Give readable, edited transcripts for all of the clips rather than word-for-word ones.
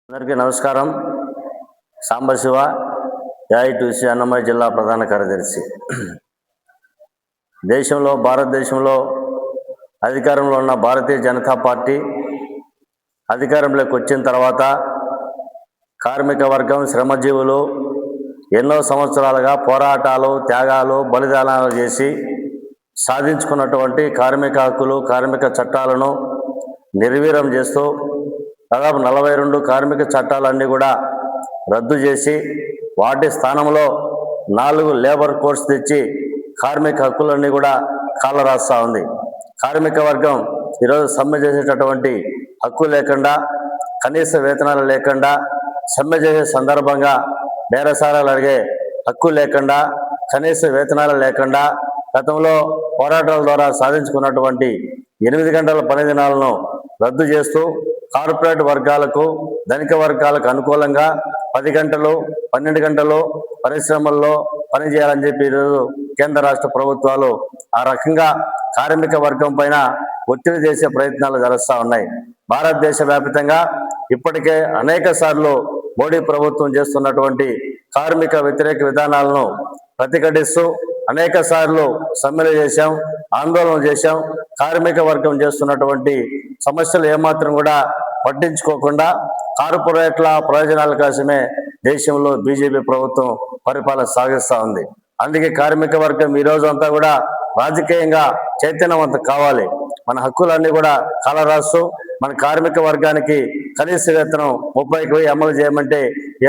అందరికీ నమస్కారం. సాంబశివ, ఏఐటీయూసీ అన్నమయ్య జిల్లా ప్రధాన కార్యదర్శి. భారతదేశంలో అధికారంలో ఉన్న భారతీయ జనతా పార్టీ అధికారంలోకి వచ్చిన తర్వాత కార్మిక వర్గం, శ్రమజీవులు ఎన్నో సంవత్సరాలుగా పోరాటాలు, త్యాగాలు, బలిదానాలు చేసి సాధించుకున్నటువంటి కార్మిక హక్కులు, కార్మిక చట్టాలను నిర్వీర్యం చేస్తూ దాదాపు 42 కార్మిక చట్టాలన్నీ కూడా రద్దు చేసి వాటి స్థానంలో 4 లేబర్ కోడ్స్ తెచ్చి కార్మిక హక్కులన్నీ కూడా కాలరాస్తా ఉంది. కార్మిక వర్గం ఈరోజు సమ్మె చేసేటటువంటి హక్కు లేకుండా, కనీస వేతనాలు లేకుండా, సమ్మె చేసే సందర్భంగా బేరసారాలు అడిగే హక్కు లేకుండా, కనీస వేతనాలు లేకుండా, గతంలో పోరాటాల ద్వారా సాధించుకున్నటువంటి 8 గంటల పని దినాలను రద్దు చేస్తూ కార్పొరేట్ వర్గాలకు, ధనిక వర్గాలకు అనుకూలంగా 10 గంటలు, 12 గంటలు పరిశ్రమల్లో పనిచేయాలని చెప్పి ఈరోజు కేంద్ర రాష్ట్ర ప్రభుత్వాలు ఆ రకంగా కార్మిక వర్గం పైన ఒత్తిడి చేసే ప్రయత్నాలు జరుస్తూ ఉన్నాయి. భారతదేశ వ్యాప్తంగా ఇప్పటికే అనేక సార్లు మోడీ ప్రభుత్వం చేస్తున్నటువంటి కార్మిక వ్యతిరేక విధానాలను ప్రతిఘటిస్తూ అనేక సార్లు సమ్మెలు చేశాం, ఆందోళన చేశాం. కార్మిక వర్గం చేస్తున్నటువంటి సమస్యలు ఏమాత్రం కూడా పట్టించుకోకుండా కార్పొరేట్ల ప్రయోజనాల కోసమే దేశంలో బీజేపీ ప్రభుత్వం పరిపాలన సాగిస్తూ ఉంది. అందుకే కార్మిక వర్గం ఈ రోజు అంతా కూడా రాజకీయంగా చైతన్యవంతం కావాలి. మన హక్కులన్నీ కూడా కాలరాస్తూ మన కార్మిక వర్గానికి కనీస వేతనం 30,000 అమలు చేయమంటే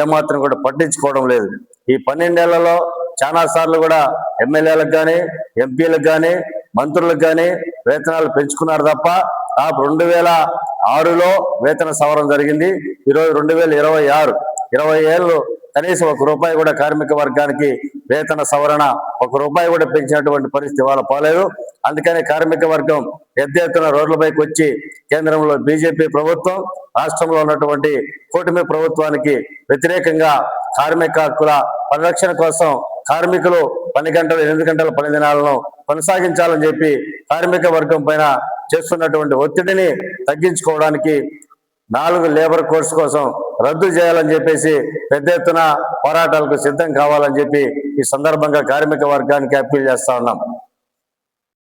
ఏమాత్రం కూడా పట్టించుకోవడం లేదు. ఈ 12 ఏళ్లలో చాలా సార్లు కూడా ఎమ్మెల్యేలకు కానీ, ఎంపీలకు కానీ, మంత్రులకు కానీ వేతనాలు పెంచుకున్నారు తప్ప 2006లో వేతన సవరణ జరిగింది. ఈరోజు 2026, 20 ఏళ్ళు కనీసం ₹1 కూడా కార్మిక వర్గానికి వేతన సవరణ ₹1 కూడా పెంచినటువంటి పరిస్థితి వాళ్ళ పోలేదు. అందుకని కార్మిక వర్గం పెద్ద ఎత్తున రోడ్లపైకి వచ్చి కేంద్రంలో బీజేపీ ప్రభుత్వం, రాష్ట్రంలో ఉన్నటువంటి కూటమి ప్రభుత్వానికి వ్యతిరేకంగా కార్మిక హక్కుల పరిరక్షణ కోసం కార్మికులు 10 గంటలు, 8 గంటల పని దినాలను కొనసాగించాలని చెప్పి కార్మిక వర్గం పైన చేస్తున్నటువంటి ఒత్తిడిని తగ్గించుకోవడానికి 4 లేబర్ కోడ్స్ కోసం రద్దు చేయాలని చెప్పేసి పెద్ద ఎత్తున పోరాటాలకు సిద్ధం కావాలని చెప్పి ఈ సందర్భంగా కార్మిక వర్గానికి అప్పీల్ చేస్తా ఉన్నాం.